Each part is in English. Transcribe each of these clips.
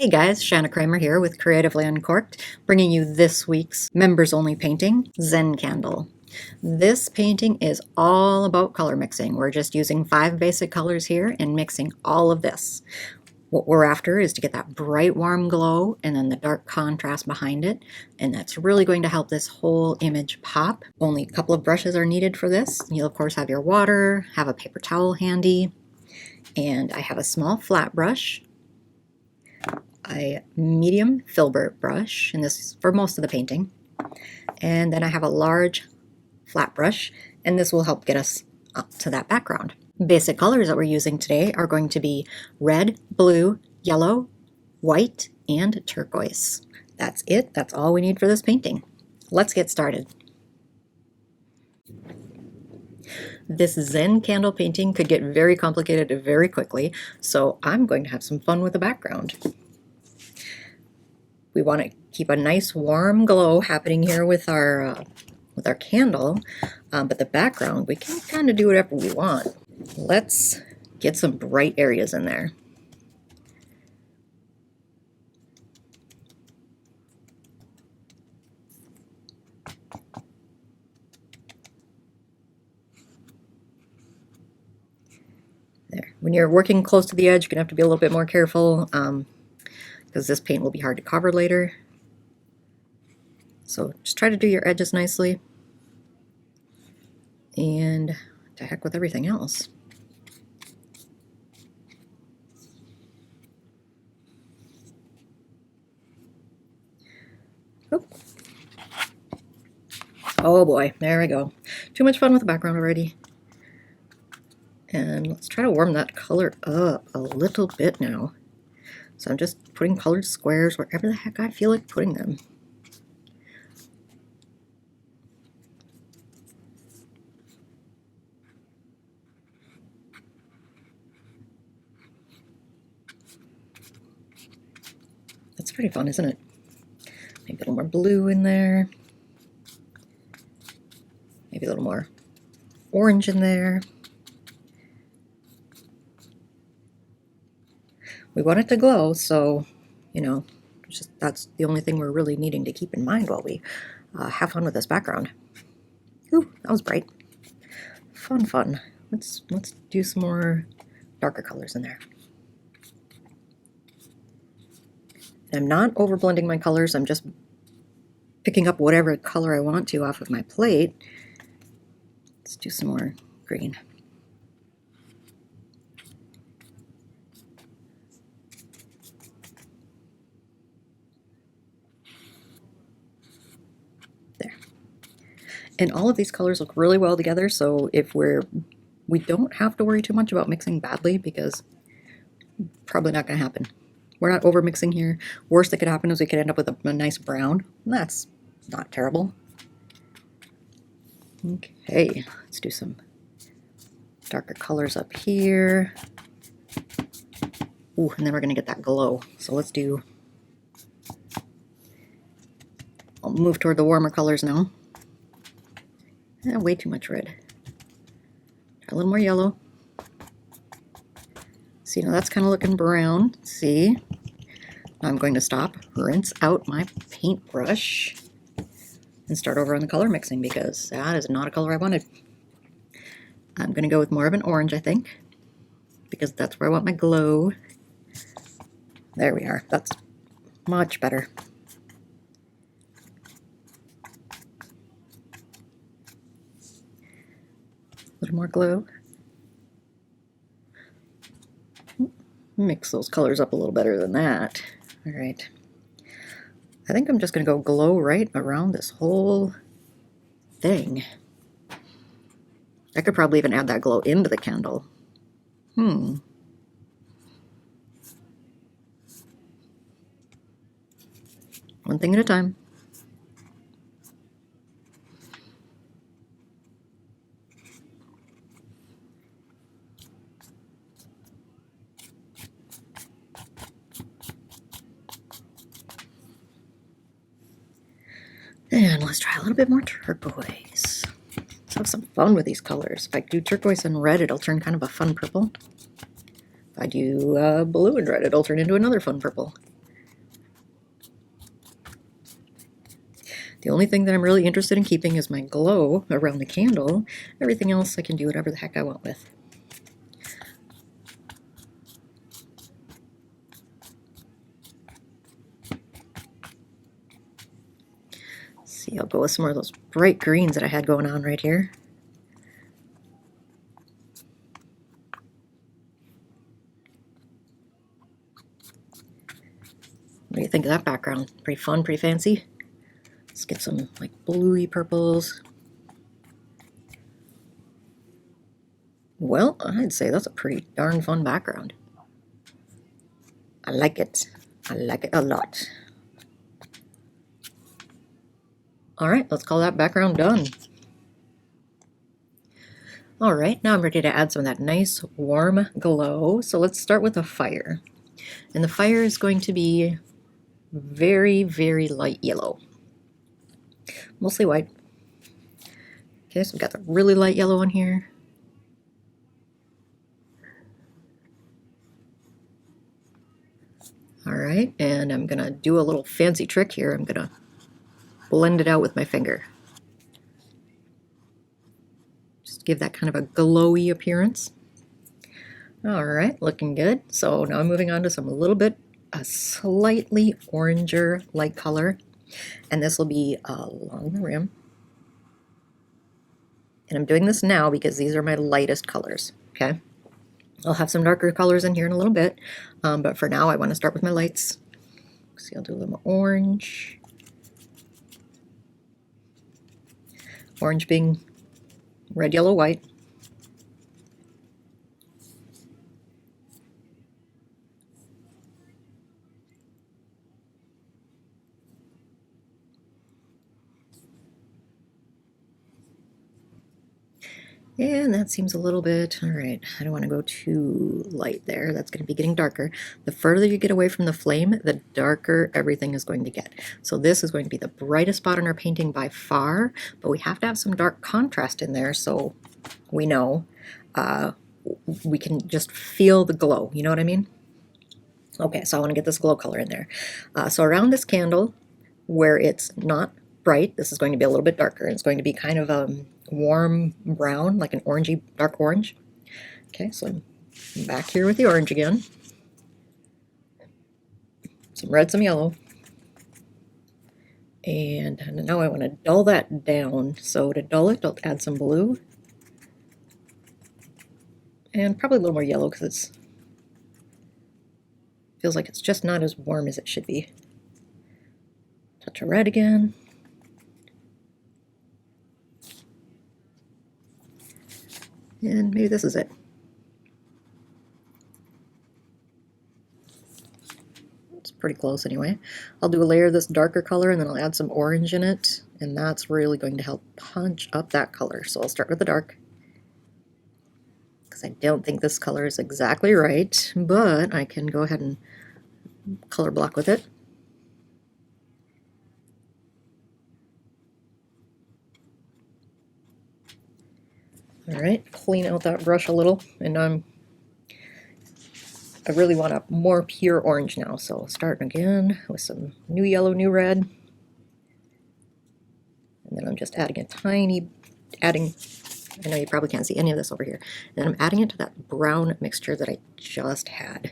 Hey guys, Shanna Cramer here with Creatively Uncorked, bringing you this week's members-only painting, Zen Candle. This painting is all about color mixing. We're just using 5 basic colors here and mixing all of this. What we're after is to get that bright, warm glow and then the dark contrast behind it, and that's really going to help this whole image pop. Only a couple of brushes are needed for this. You'll of course have your water, have a paper towel handy, and I have a small flat brush, a medium filbert brush, and this is for most of the painting, and then I have a large flat brush, and this will help get us up to that background. Basic colors that we're using today are going to be red, blue, yellow, white, and turquoise. That's it. That's all we need for this painting. Let's get started. This Zen candle painting could get very complicated very quickly, so I'm going to have some fun with the background. We want to keep a nice warm glow happening here with our candle, but the background, we can kind of do whatever we want. Let's get some bright areas in there. There. When you're working close to the edge, you're going to have to be a little bit more careful because this paint will be hard to cover later. So just try to do your edges nicely, and to heck with everything else. Oop. Oh boy, there we go. Too much fun with the background already. And let's try to warm that color up a little bit now. So I'm just putting colored squares wherever the heck I feel like putting them. That's pretty fun, isn't it? Maybe a little more blue in there. Maybe a little more orange in there. We want it to glow, so, you know, that's the only thing we're really needing to keep in mind while we have fun with this background. Ooh, that was bright. Fun, fun. Let's do some more darker colors in there. I'm not over blending my colors. I'm just picking up whatever color I want to off of my plate. Let's do some more green. There. And all of these colors look really well together, so if we don't have to worry too much about mixing badly, because probably not going to happen. We're not over mixing here. Worst that could happen is we could end up with a nice brown. That's not terrible. Okay, let's do some darker colors up here. Ooh, and then we're going to get that glow. So let's do, I'll move toward the warmer colors now. Way too much red. A little more yellow. See, now that's kind of looking brown. See? Now I'm going to stop, rinse out my paintbrush, and start over on the color mixing because that is not a color I wanted. I'm going to go with more of an orange, I think, because that's where I want my glow. There we are. That's much better. A little more glow. Mix those colors up a little better than that. All right. I think I'm just going to go glow right around this whole thing. I could probably even add that glow into the candle. One thing at a time. And let's try a little bit more turquoise. Let's have some fun with these colors. If I do turquoise and red, it'll turn kind of a fun purple. If I do blue and red, it'll turn into another fun purple. The only thing that I'm really interested in keeping is my glow around the candle. Everything else I can do whatever the heck I want with. See, I'll go with some more of those bright greens that I had going on right here. What do you think of that background? Pretty fun, pretty fancy? Let's get some like bluey purples. Well, I'd say that's a pretty darn fun background. I like it. I like it a lot. All right, let's call that background done. All right, now I'm ready to add some of that nice warm glow. So let's start with a fire. And the fire is going to be very, very light yellow. Mostly white. Okay, so we've got the really light yellow on here. All right, and I'm gonna do a little fancy trick here. I'm gonna blend it out with my finger. Just give that kind of a glowy appearance. All right, looking good. So now I'm moving on to some a slightly oranger light color. And this will be along the rim. And I'm doing this now because these are my lightest colors, okay? I'll have some darker colors in here in a little bit, but for now I want to start with my lights. See, I'll do a little more orange. Orange being red, yellow, white. And that seems a little bit, all right, I don't want to go too light there. That's going to be getting darker. The further you get away from the flame, the darker everything is going to get. So this is going to be the brightest spot in our painting by far, but we have to have some dark contrast in there so we know we can just feel the glow. You know what I mean? Okay, so I want to get this glow color in there. So around this candle, where it's not bright, this is going to be a little bit darker. It's going to be kind of a warm brown, like an orangey, dark orange. Okay, so I'm back here with the orange again. Some red, some yellow. And now I want to dull that down. So to dull it, I'll add some blue. And probably a little more yellow because it feels like it's just not as warm as it should be. Touch of red again. And maybe this is it. It's pretty close anyway. I'll do a layer of this darker color and then I'll add some orange in it, and that's really going to help punch up that color. So I'll start with the dark, because I don't think this color is exactly right, but I can go ahead and color block with it. All right, clean out that brush a little, and I really want a more pure orange now, so starting again with some new yellow, new red. And then I'm just adding I know you probably can't see any of this over here. And then I'm adding it to that brown mixture that I just had.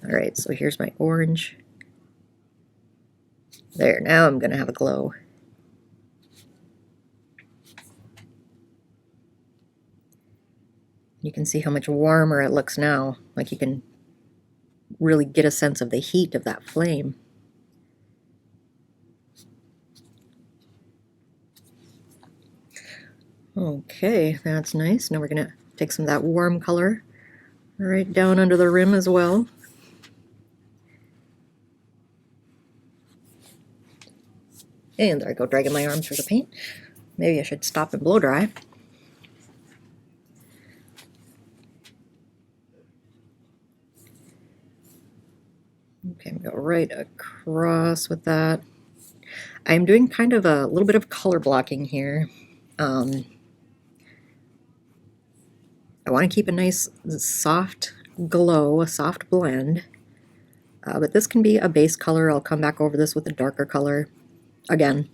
All right, so here's my orange. There, now I'm gonna have a glow. You can see how much warmer it looks now. Like you can really get a sense of the heat of that flame. Okay, that's nice. Now we're gonna take some of that warm color right down under the rim as well. And there I go, dragging my arm through the paint. Maybe I should stop and blow dry. Okay, go right across with that. I'm doing kind of a little bit of color blocking here. I want to keep a nice soft glow, a soft blend, but this can be a base color. I'll come back over this with a darker color again.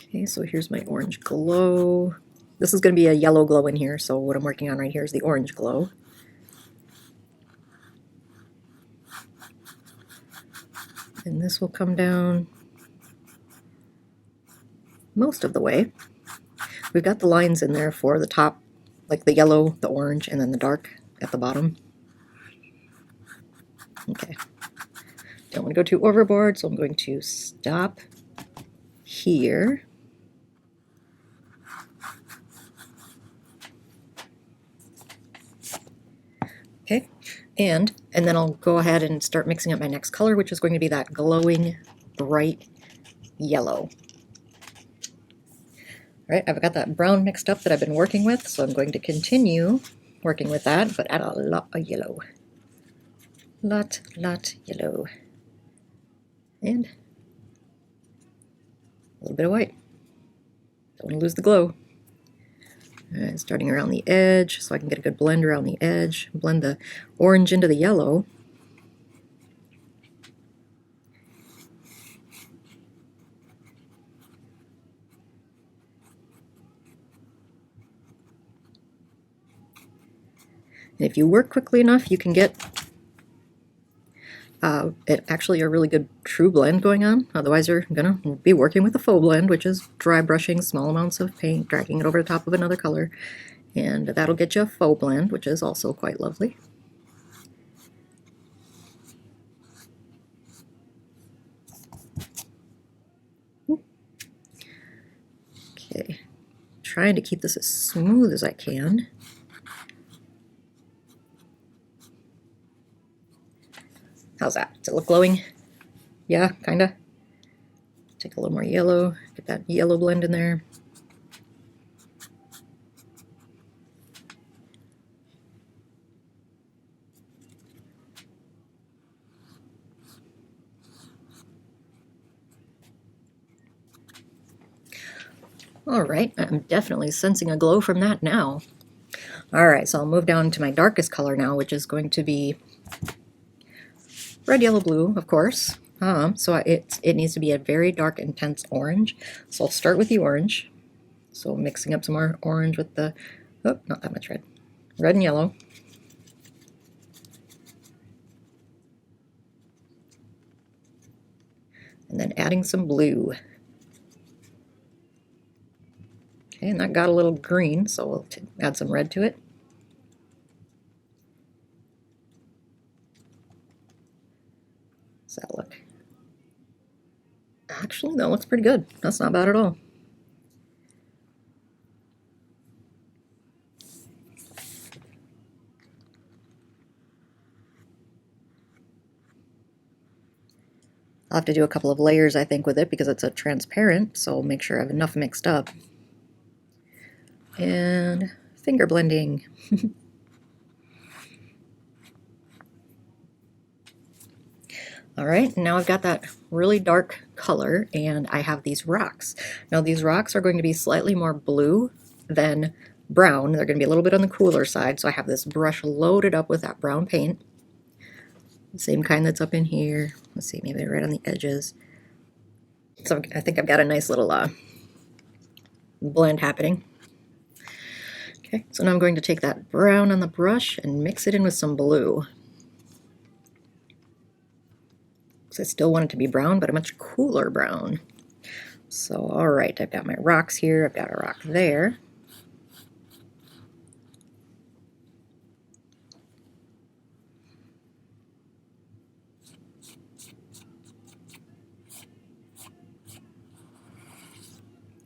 Okay, so here's my orange glow. This is going to be a yellow glow in here, so what I'm working on right here is the orange glow. And this will come down most of the way. We've got the lines in there for the top, like the yellow, the orange, and then the dark at the bottom. Okay. Don't want to go too overboard, so I'm going to stop here. Okay, and then I'll go ahead and start mixing up my next color, which is going to be that glowing, bright yellow. All right, I've got that brown mixed up that I've been working with, so I'm going to continue working with that, but add a lot of yellow. Lot yellow. And a little bit of white. Don't want to lose the glow. And starting around the edge so I can get a good blend around the edge. Blend the orange into the yellow. And if you work quickly enough, you can get actually a really good true blend going on. Otherwise, you're going to be working with a faux blend, which is dry brushing small amounts of paint, dragging it over the top of another color. And that'll get you a faux blend, which is also quite lovely. Okay, trying to keep this as smooth as I can. How's that? Does it look glowing? Yeah, kinda. Take a little more yellow, get that yellow blend in there. All right, I'm definitely sensing a glow from that now. All right, so I'll move down to my darkest color now, which is going to be red, yellow, blue, of course. So it needs to be a very dark, intense orange. So I'll start with the orange. So mixing up some more orange with the, oh, not that much red. Red and yellow. And then adding some blue. Okay, and that got a little green, so we'll add some red to it. Does that look? Actually, that looks pretty good. That's not bad at all. I'll have to do a couple of layers, I think, with it because it's a transparent, so make sure I have enough mixed up. And finger blending. All right, now I've got that really dark color and I have these rocks. Now these rocks are going to be slightly more blue than brown. They're going to be a little bit on the cooler side, so I have this brush loaded up with that brown paint. The same kind that's up in here. Let's see, maybe right on the edges. So I think I've got a nice little blend happening. Okay, so now I'm going to take that brown on the brush and mix it in with some blue. So I still want it to be brown, but a much cooler brown. So, all right, I've got my rocks here. I've got a rock there.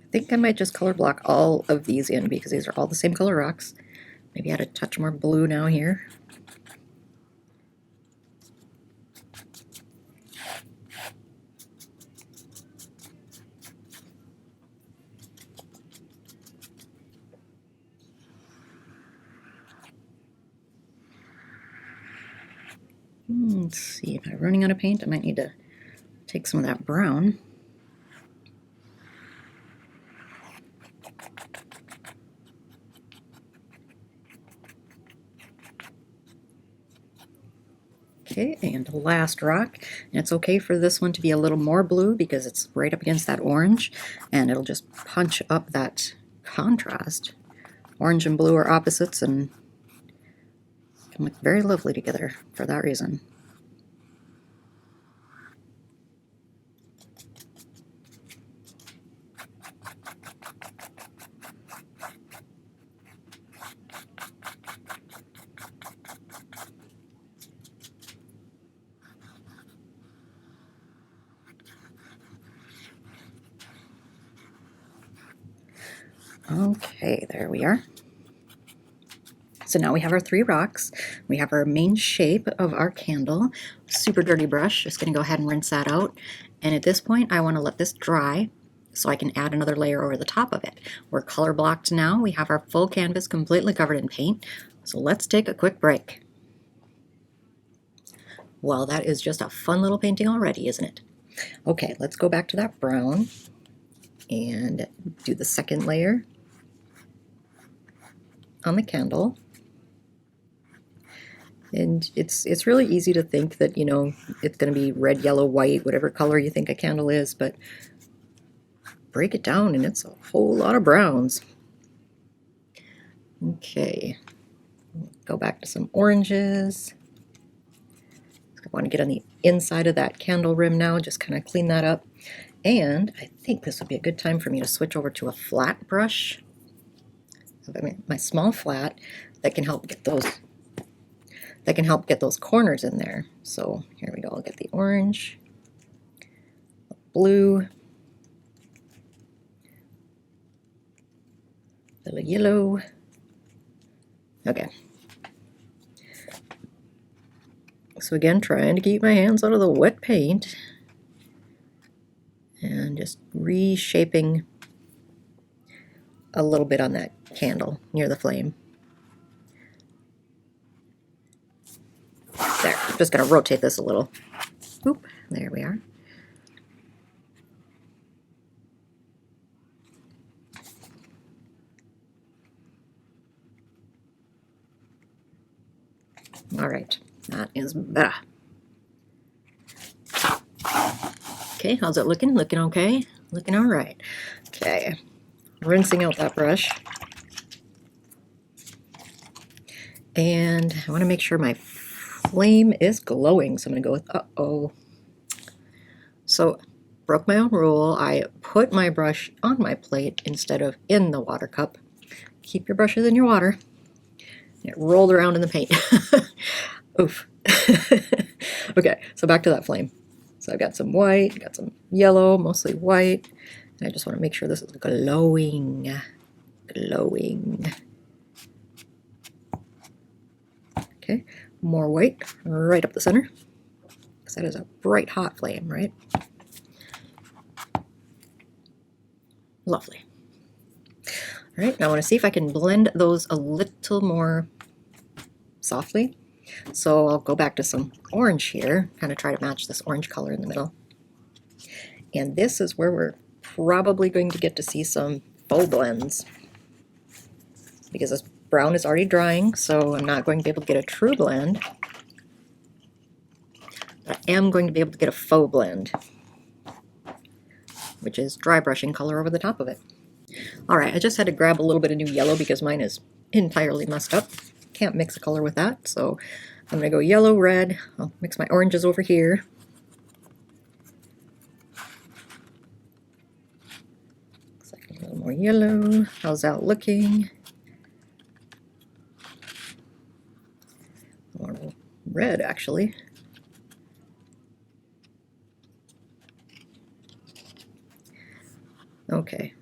I think I might just color block all of these in because these are all the same color rocks. Maybe add a touch more blue now here. Let's see, if I'm running out of paint, I might need to take some of that brown. Okay, and last rock. And it's okay for this one to be a little more blue because it's right up against that orange, and it'll just punch up that contrast. Orange and blue are opposites and can look very lovely together for that reason. Okay, there we are. So now we have our 3 rocks. We have our main shape of our candle. Super dirty brush. Just going to go ahead and rinse that out. And at this point, I want to let this dry so I can add another layer over the top of it. We're color blocked now. We have our full canvas completely covered in paint. So let's take a quick break. Well, that is just a fun little painting already, isn't it? Okay, let's go back to that brown and do the second layer on the candle. And it's really easy to think that, you know, it's going to be red, yellow, white, whatever color you think a candle is, but break it down and it's a whole lot of browns. Okay, go back to some oranges. I want to get on the inside of that candle rim now, just kind of clean that up. And I think this would be a good time for me to switch over to a flat brush. I mean, my small flat that can help get those corners in there. So here we go. I'll get the orange, blue, the yellow. Okay. So again, trying to keep my hands out of the wet paint and just reshaping a little bit on that candle near the flame. There, I'm just going to rotate this a little. Oop, there we are. All right, that is better. Okay, how's it looking? Looking okay? Looking all right. Okay, rinsing out that brush. And I want to make sure my flame is glowing, so I'm going to go with uh-oh. So, broke my own rule. I put my brush on my plate instead of in the water cup. Keep your brushes in your water. It rolled around in the paint. Oof. Okay, so back to that flame. So I've got some white, got some yellow, mostly white, and I just want to make sure this is glowing. Glowing. Okay, more white right up the center, because that is a bright hot flame, right? Lovely. All right, now I want to see if I can blend those a little more softly. So I'll go back to some orange here, kind of try to match this orange color in the middle. And this is where we're probably going to get to see some faux blends, because this brown is already drying, so I'm not going to be able to get a true blend. I am going to be able to get a faux blend, which is dry brushing color over the top of it. All right, I just had to grab a little bit of new yellow because mine is entirely messed up. Can't mix a color with that, so I'm going to go yellow, red. I'll mix my oranges over here. Looks like a little more yellow. How's that looking? More red, actually. Okay.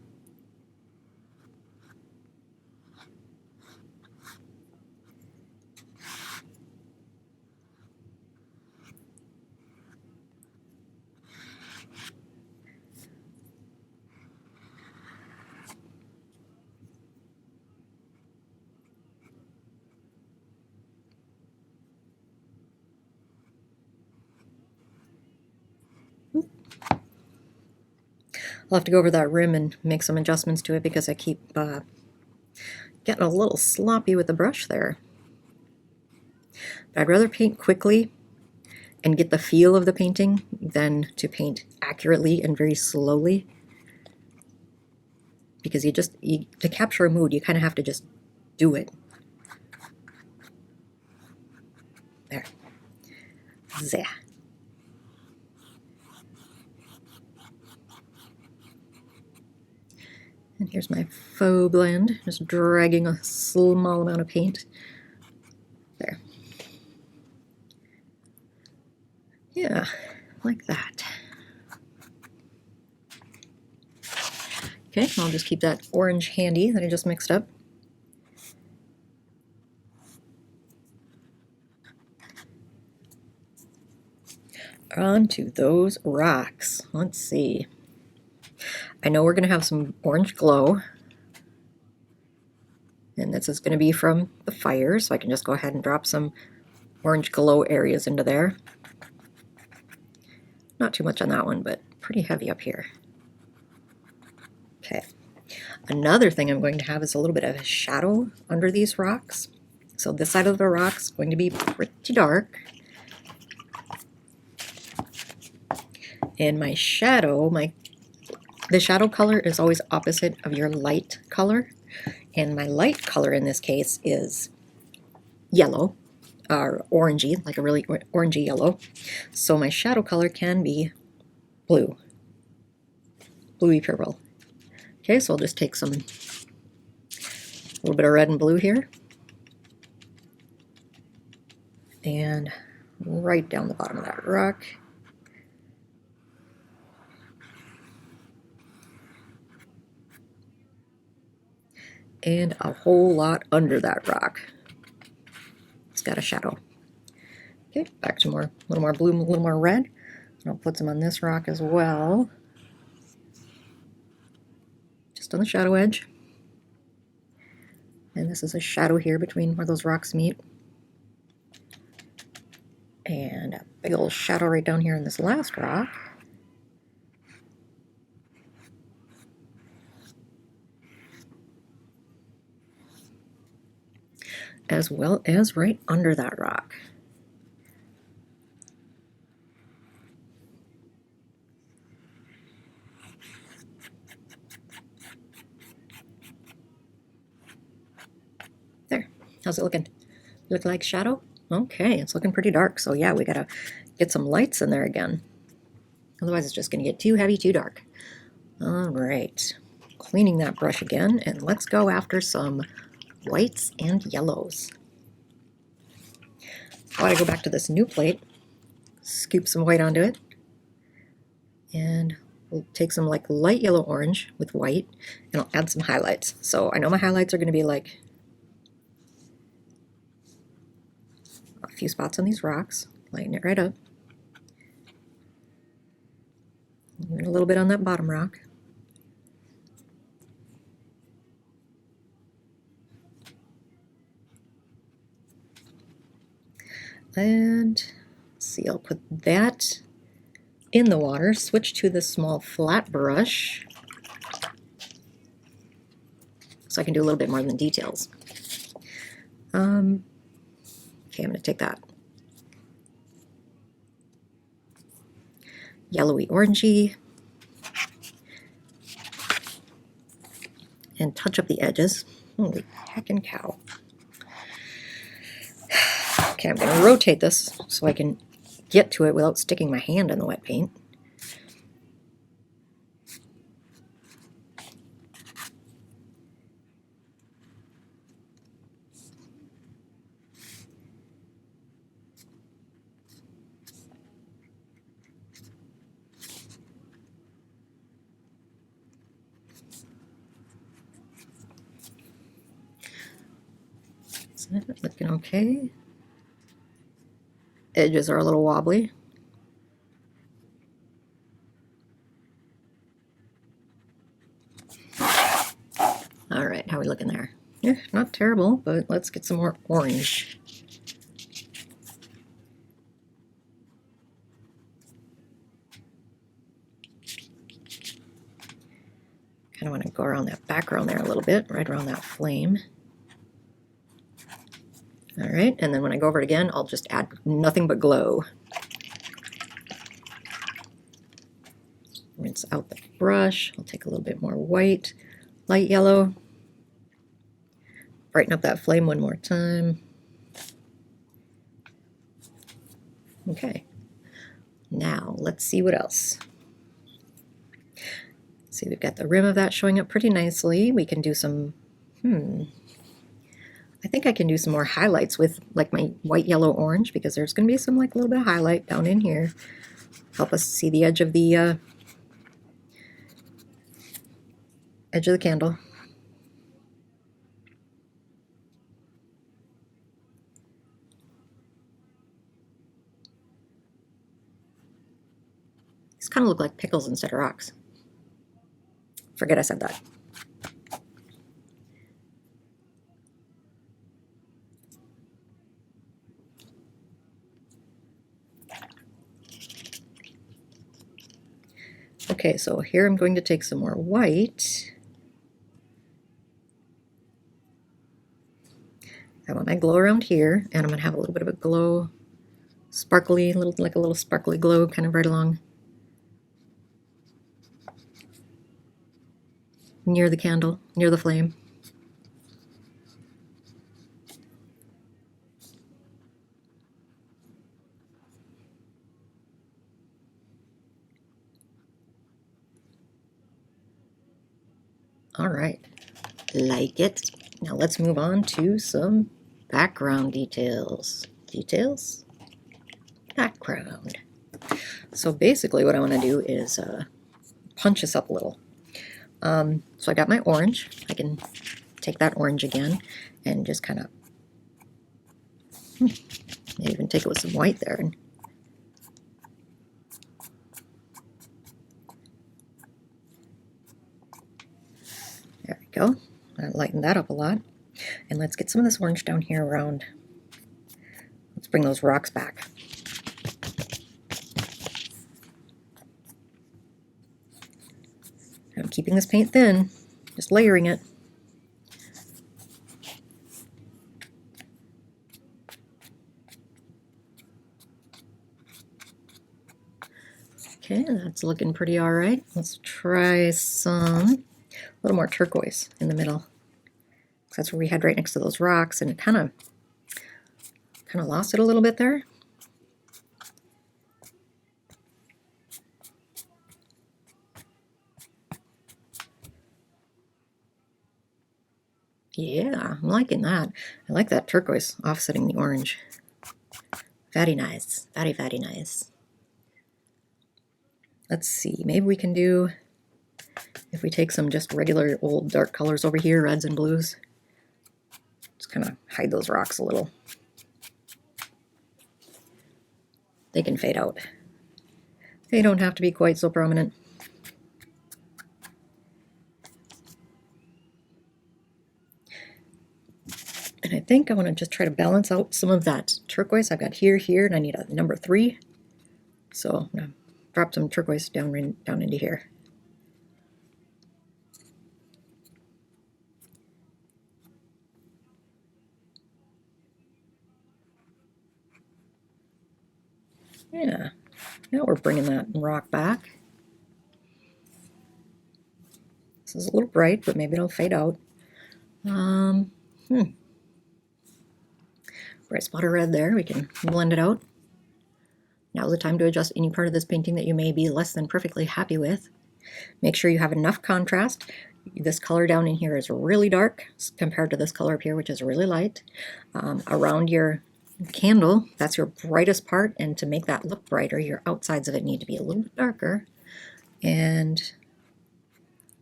I'll have to go over that rim and make some adjustments to it because I keep getting a little sloppy with the brush there. But I'd rather paint quickly and get the feel of the painting than to paint accurately and very slowly. Because to capture a mood, you kind of have to just do it. There. There. And here's my faux blend, just dragging a small amount of paint. There. Yeah, like that. Okay, I'll just keep that orange handy that I just mixed up. On to those rocks. Let's see. I know we're going to have some orange glow. And this is going to be from the fire, so I can just go ahead and drop some orange glow areas into there. Not too much on that one, but pretty heavy up here. Okay. Another thing I'm going to have is a little bit of a shadow under these rocks. So this side of the rock's going to be pretty dark. And my shadow, the shadow color is always opposite of your light color. And my light color in this case is yellow, or orangey, like a really orangey yellow. So my shadow color can be blue, bluey purple. Okay, so I'll just take a little bit of red and blue here. And right down the bottom of that rock. And a whole lot under that rock. It's got a shadow. Okay, back to a little more blue, a little more red. And I'll put some on this rock as well. Just on the shadow edge. And this is a shadow here between where those rocks meet. And a big old shadow right down here in this last rock. As well as right under that rock. There. How's it looking? Look like shadow? Okay, it's looking pretty dark. So yeah, we gotta get some lights in there again. Otherwise it's just gonna get too heavy, too dark. All right, cleaning that brush again, and let's go after some whites and yellows. I want to go back to this new plate, scoop some white onto it, and we'll take some like light yellow orange with white, and I'll add some highlights. So I know my highlights are going to be like a few spots on these rocks, lighten it right up. And a little bit on that bottom rock. And let's see, I'll put that in the water, switch to the small flat brush so I can do a little bit more than details. Okay, I'm going to take that yellowy orangey and touch up the edges. Holy heckin' cow. Okay, I'm going to rotate this so I can get to it without sticking my hand in the wet paint. Is that looking okay? Edges are a little wobbly. All right, how are we looking there? Yeah, not terrible, but let's get some more orange. Kind of want to go around that background there a little bit, right around that flame. All right, and then when I go over it again, I'll just add nothing but glow. Rinse out the brush. I'll take a little bit more white, light yellow. Brighten up that flame one more time. Okay. Now let's see what else. See, we've got the rim of that showing up pretty nicely. We can do some, I think I can do some more highlights with like my white, yellow, orange, because there's going to be some like a little bit of highlight down in here. Help us see the edge of the candle. These kind of look like pickles instead of rocks. Forget I said that. Okay, so here I'm going to take some more white. I want my glow around here, and I'm going to have a little bit of a glow, sparkly, like a little sparkly glow kind of right along near the candle, near the flame. All right, like it. Now let's move on to some background details. Background. So basically what I want to do is punch this up a little. So I got my orange. I can take that orange again and just kind of maybe even take it with some white there. And there we go. I lighten that up a lot. And let's get some of this orange down here around. Let's bring those rocks back. I'm keeping this paint thin, just layering it. Okay, that's looking pretty all right. Let's try a little more turquoise in the middle. That's where we had right next to those rocks, and it kind of lost it a little bit there. Yeah, I'm liking that. I like that turquoise offsetting the orange. Very nice. Very, very nice. Let's see. Maybe we can do, if we take some just regular old dark colors over here, reds and blues, just kind of hide those rocks a little. They can fade out. They don't have to be quite so prominent. And I think I want to just try to balance out some of that turquoise I've got here, and I need a number 3. So I'm going to drop some turquoise down into here. Yeah, now we're bringing that rock back. This is a little bright, but maybe it'll fade out. Bright spot of red there. We can blend it out. Now's the time to adjust any part of this painting that you may be less than perfectly happy with. Make sure you have enough contrast. This color down in here is really dark compared to this color up here, which is really light. Around your candle, that's your brightest part, and to make that look brighter, your outsides of it need to be a little bit darker. And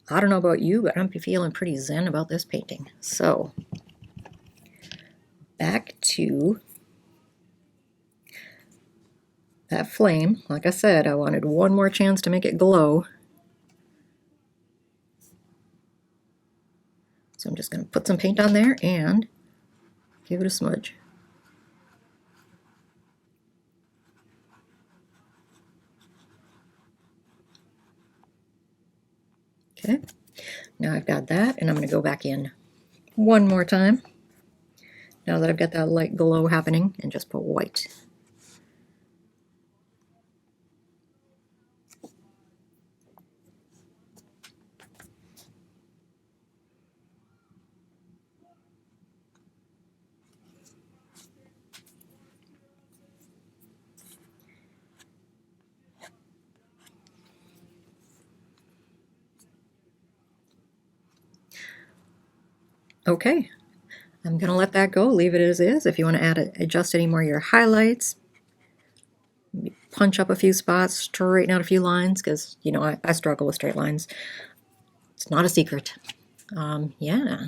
I don't know about you, but I'm feeling pretty zen about this painting. So back to that flame. Like I said, I wanted one more chance to make it glow. So I'm just going to put some paint on there and give it a smudge. Okay, now I've got that, and I'm going to go back in one more time. Now that I've got that light glow happening, and just put white. Okay, I'm going to let that go, leave it as is. If you want to adjust any more of your highlights, punch up a few spots, straighten out a few lines, because, you know, I struggle with straight lines. It's not a secret. Yeah.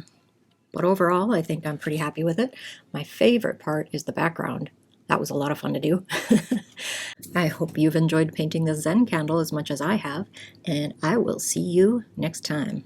But overall, I think I'm pretty happy with it. My favorite part is the background. That was a lot of fun to do. I hope you've enjoyed painting the Zen candle as much as I have, and I will see you next time.